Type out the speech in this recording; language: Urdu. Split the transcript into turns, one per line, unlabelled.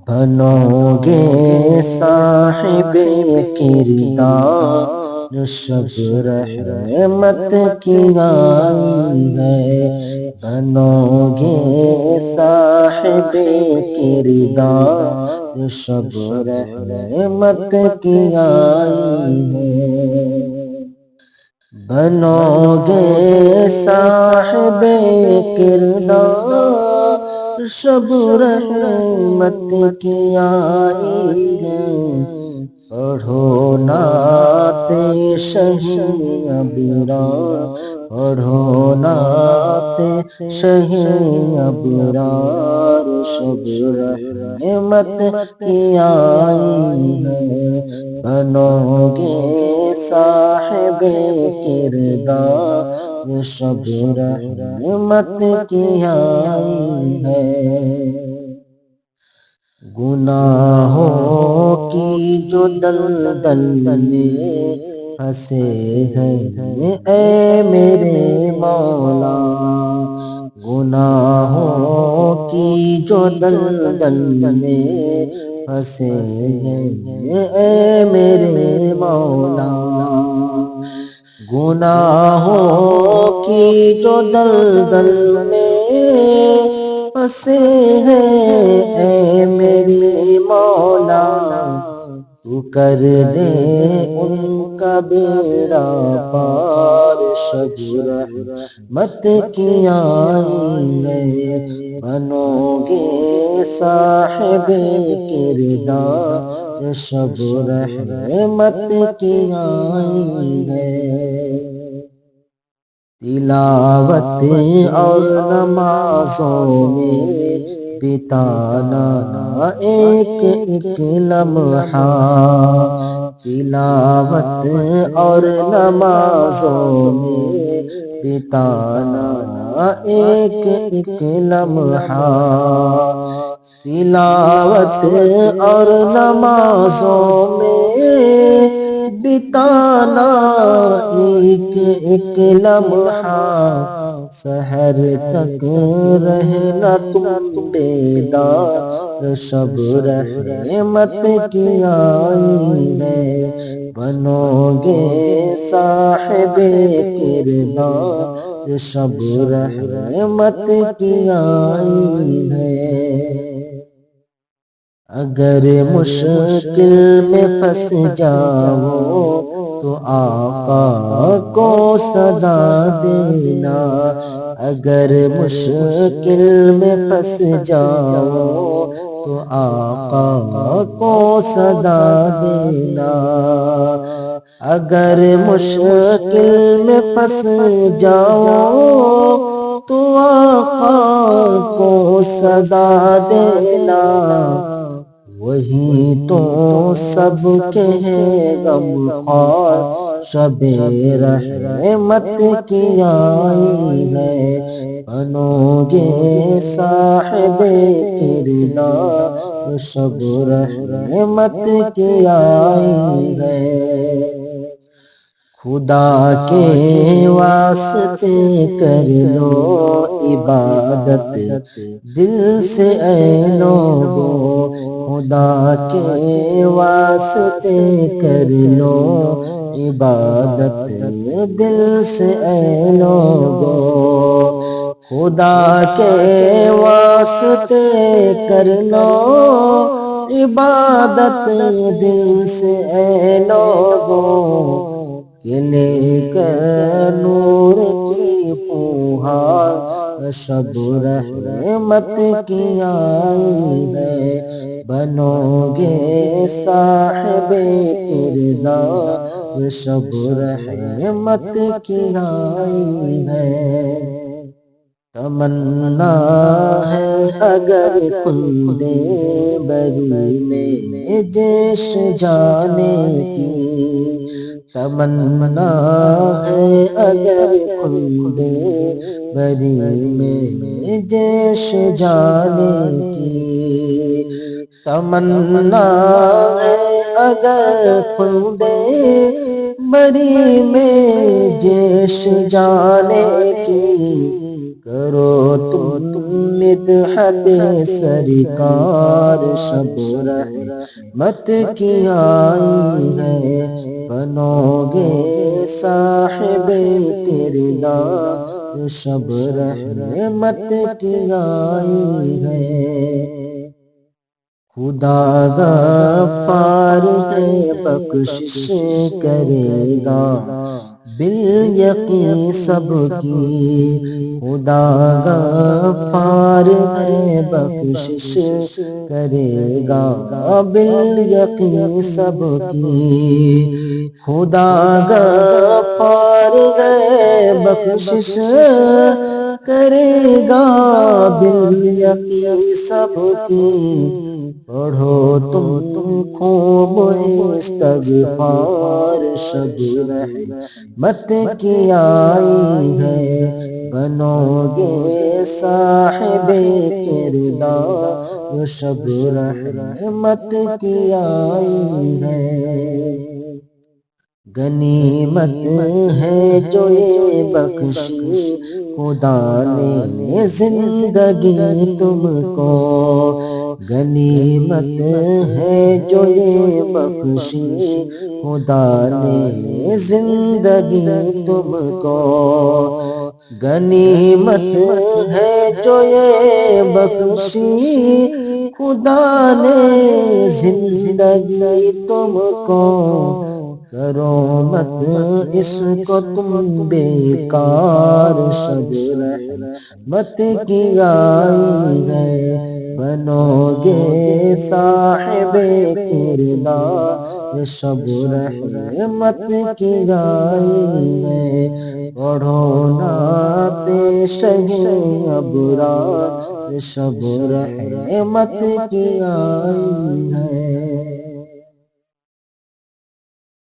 بنو گے صاحب کردار شب رحمت کی آئی ہے، بنو گے صاحب کردار شب رحمت کی آئی ہے، بنو گے صاحب کردار شب رحمت کی آئی ہے، پڑھو نعت شہی ابرار، پڑھو نعت شہی ابرار شب رحمت کی آئی ہے، بنو گے صاحب کردار شب رحمت کی آئی ہے، گناہوں کی جو دلدل میں پھنسے ہیں اے میرے مولا، گناہوں کی جو دلدل میں پھنسے ہیں اے میرے مولا، گناہوں کی جو دلدل میں پھنسے ہیں اے میرے مولا، تو کر دے ان کا بیڑا پار شب رحمت کی آئی ہے، بنو گے صاحب کردار شب رحمت کی آئی ہے، تلاوت اور نمازوں میں بتانا ایک ایک لمحہ، تلاوت اور نمازوں میں بتانا ایک ایک لمحہ، تلاوت اور نمازوں میں بتانا ایک ایک لمحہ، سحر تک رہنا تم بیدار شب رحمت کی آئی ہے، بنو گے صاحب کردار شب رحمت کی آئی ہے، اگر مشکل میں پھنس جاؤ تو آقا کو صدا دینا، اگر مشکل میں پھنس جاؤ تو آقا کو صدا دینا، اگر مشکل میں پھنس جاؤ تو آقا کو صدا دینا، وہی تو سب کے غم خوار شب رحمت کی آئی ہے، بنو گے صاحب کردار شب رحمت کی آئی ہے، خدا کے واسطے کر لو عبادت دل سے اے لوگو، خدا کے واسطے کر لو عبادت دل سے اے لوگو، خدا کے واسطے کر لو عبادت دل سے اے لوگو، کہ لے کر نور کی پہار شب رحمت کی آئی ہے، بنو گے صاحب کردار شب رحمت کی آئی ہے، تمنا ہے اگر کندے بری میں جیش جانے کی، تمنا ہے اگر کندے بری میں جیش جانے کی، تمنا ہے اگر کندے بری میں جیش جانے کی، کرو تم مدحت سرکار، شب رحمت کی آئی ہے، بنو گے صاحب کردار، شب رحمت کی آئی ہے۔ خدا غفار ہے، بخشش کرے گا بالیقین سب کی، خدا غفار ہے، بخشش کرے گا بالیقین سب کی، خدا غفار ہے، بخشش کرے گا بالیقین سب کی، پڑھو تم خوب استغفار، شب رحمت کی آئی ہے، بنو گے صاحب کردار، شب رحمت کی آئی ہے۔ غنیمت ہے جو یہ بخشی خدا نے زندگی تم کو، غنیمت ہے جو یہ بخشی خدا نے زندگی تم کو، غنیمت ہے جو یہ بخشی خدا نے زندگی تم کو، کرو مت اس کو تم بیکار، شب رحمت کی آئی ہے، بنو گے صاحب کردار، شب رحمت کی آئی ہے، پڑھو نعت شہ ابرار، شب رحمت کی آئی ہے۔